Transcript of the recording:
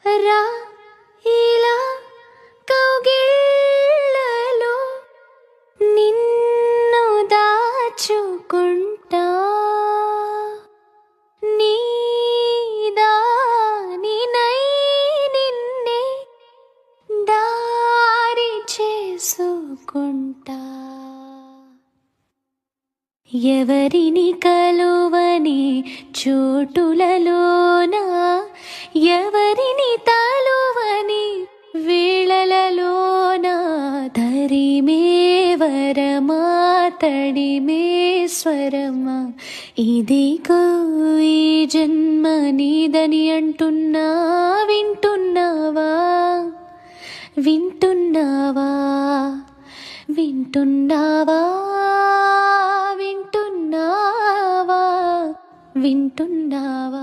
రా ఇలా కౌగిళ్ళలో నిన్ను దాచుకుంటా, నీదానినై నిన్నే దారి చేసుకుంటా. ఎవరిని కలువని చోటులలోన, ఎవరిని తలువని వేళలలోన, తరిమే వరమా తడిమే స్వరమా, ఇదిగో ఈ జన్మ నీదని అంటున్నా. వింటున్నావా వింటున్నావా వింటున్నావా వింటున్నావా వింటున్నావా.